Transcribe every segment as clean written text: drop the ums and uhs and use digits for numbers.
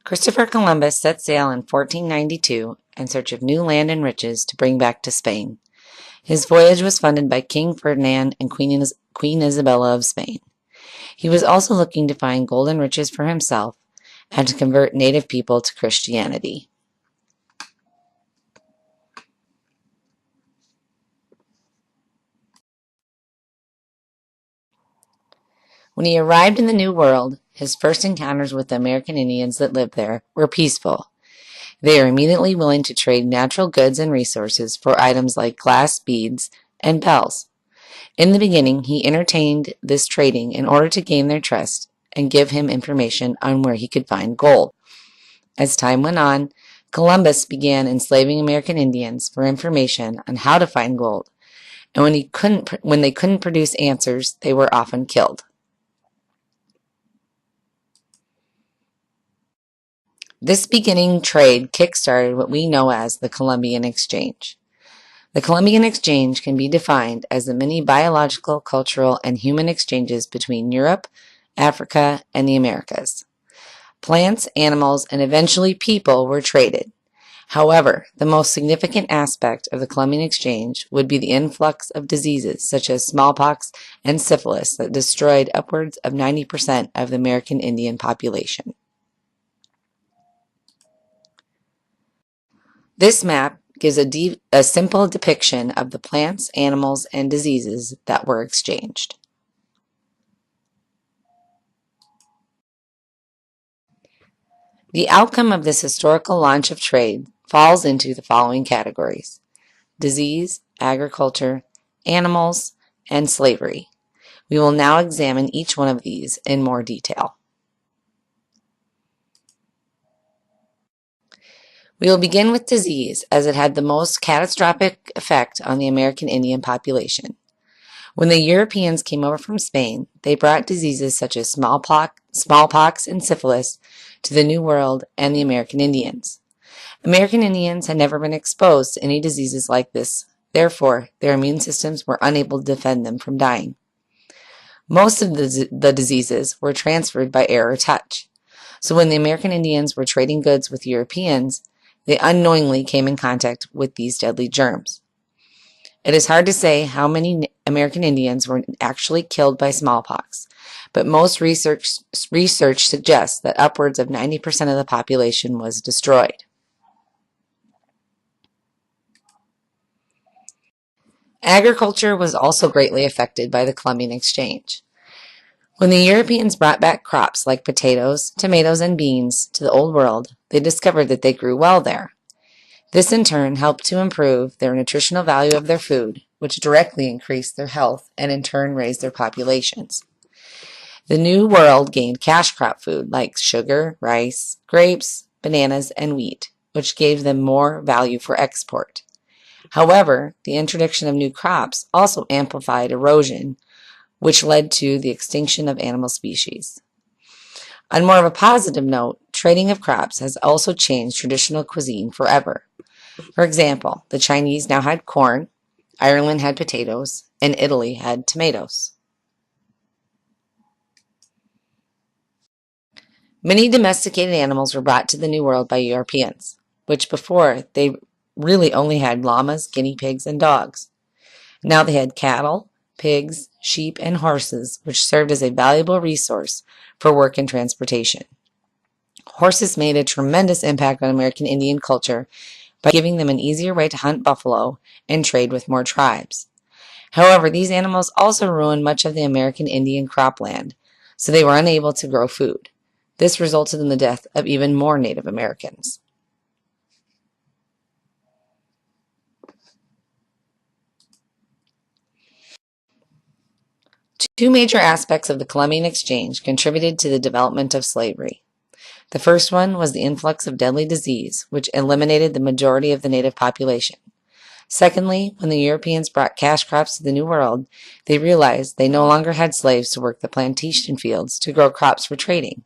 Christopher Columbus set sail in 1492 in search of new land and riches to bring back to Spain. His voyage was funded by King Ferdinand and Queen Isabella of Spain. He was also looking to find gold and riches for himself and to convert native people to Christianity. When he arrived in the New World, his first encounters with the American Indians that lived there were peaceful. They are immediately willing to trade natural goods and resources for items like glass beads and bells. In the beginning, he entertained this trading in order to gain their trust and give him information on where he could find gold. As time went on, Columbus began enslaving American Indians for information on how to find gold, and when they couldn't produce answers, they were often killed. This beginning trade kick-started what we know as the Columbian Exchange. The Columbian Exchange can be defined as the many biological, cultural, and human exchanges between Europe, Africa, and the Americas. Plants, animals, and eventually people were traded. However, the most significant aspect of the Columbian Exchange would be the influx of diseases such as smallpox and syphilis that destroyed upwards of 90% of the American Indian population. This map gives a simple depiction of the plants, animals, and diseases that were exchanged. The outcome of this historical launch of trade falls into the following categories: disease, agriculture, animals, and slavery. We will now examine each one of these in more detail. We will begin with disease, as it had the most catastrophic effect on the American Indian population. When the Europeans came over from Spain, they brought diseases such as smallpox and syphilis to the New World and the American Indians. American Indians had never been exposed to any diseases like this. Therefore, their immune systems were unable to defend them from dying. Most of the diseases were transferred by air or touch. So when the American Indians were trading goods with Europeans, they unknowingly came in contact with these deadly germs. It is hard to say how many American Indians were actually killed by smallpox, but most research suggests that upwards of 90% of the population was destroyed. Agriculture was also greatly affected by the Columbian Exchange. When the Europeans brought back crops like potatoes, tomatoes, and beans to the Old World, they discovered that they grew well there. This in turn helped to improve their nutritional value of their food, which directly increased their health and in turn raised their populations. The New World gained cash crop food like sugar, rice, grapes, bananas, and wheat, which gave them more value for export. However, the introduction of new crops also amplified erosion, which led to the extinction of animal species. On more of a positive note, trading of crops has also changed traditional cuisine forever. For example, the Chinese now had corn, Ireland had potatoes, and Italy had tomatoes. Many domesticated animals were brought to the New World by Europeans, which before they really only had llamas, guinea pigs, and dogs. Now they had cattle, pigs, sheep, and horses, which served as a valuable resource for work and transportation. Horses made a tremendous impact on American Indian culture by giving them an easier way to hunt buffalo and trade with more tribes. However, these animals also ruined much of the American Indian cropland, so they were unable to grow food. This resulted in the death of even more Native Americans. Two major aspects of the Columbian Exchange contributed to the development of slavery. The first one was the influx of deadly disease, which eliminated the majority of the native population. Secondly, when the Europeans brought cash crops to the New World, they realized they no longer had slaves to work the plantation fields to grow crops for trading.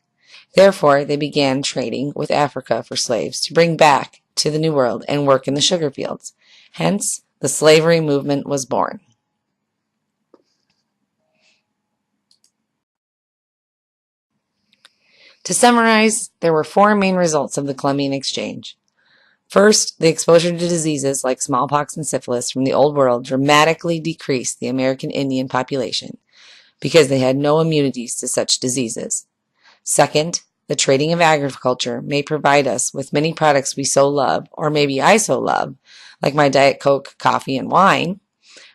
Therefore, they began trading with Africa for slaves to bring back to the New World and work in the sugar fields. Hence, the slavery movement was born. To summarize, there were four main results of the Columbian Exchange. First, the exposure to diseases like smallpox and syphilis from the Old World dramatically decreased the American Indian population because they had no immunities to such diseases. Second, the trading of agriculture may provide us with many products we so love, or maybe I so love, like my Diet Coke, coffee, and wine.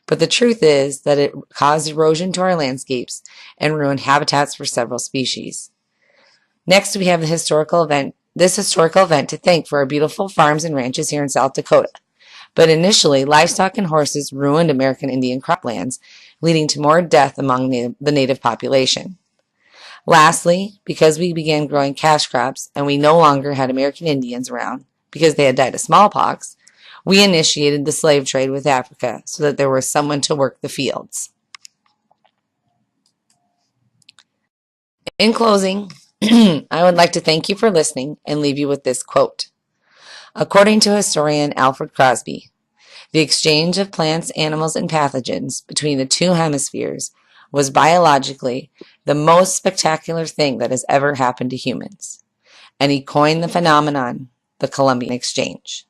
But the truth is that it caused erosion to our landscapes and ruined habitats for several species. Next, we have this historical event to thank for our beautiful farms and ranches here in South Dakota. But initially, livestock and horses ruined American Indian croplands, leading to more death among the native population. Lastly, because we began growing cash crops and we no longer had American Indians around because they had died of smallpox, we initiated the slave trade with Africa so that there was someone to work the fields. In closing, I would like to thank you for listening and leave you with this quote. According to historian Alfred Crosby, the exchange of plants, animals, and pathogens between the two hemispheres was biologically the most spectacular thing that has ever happened to humans. And he coined the phenomenon the Columbian Exchange.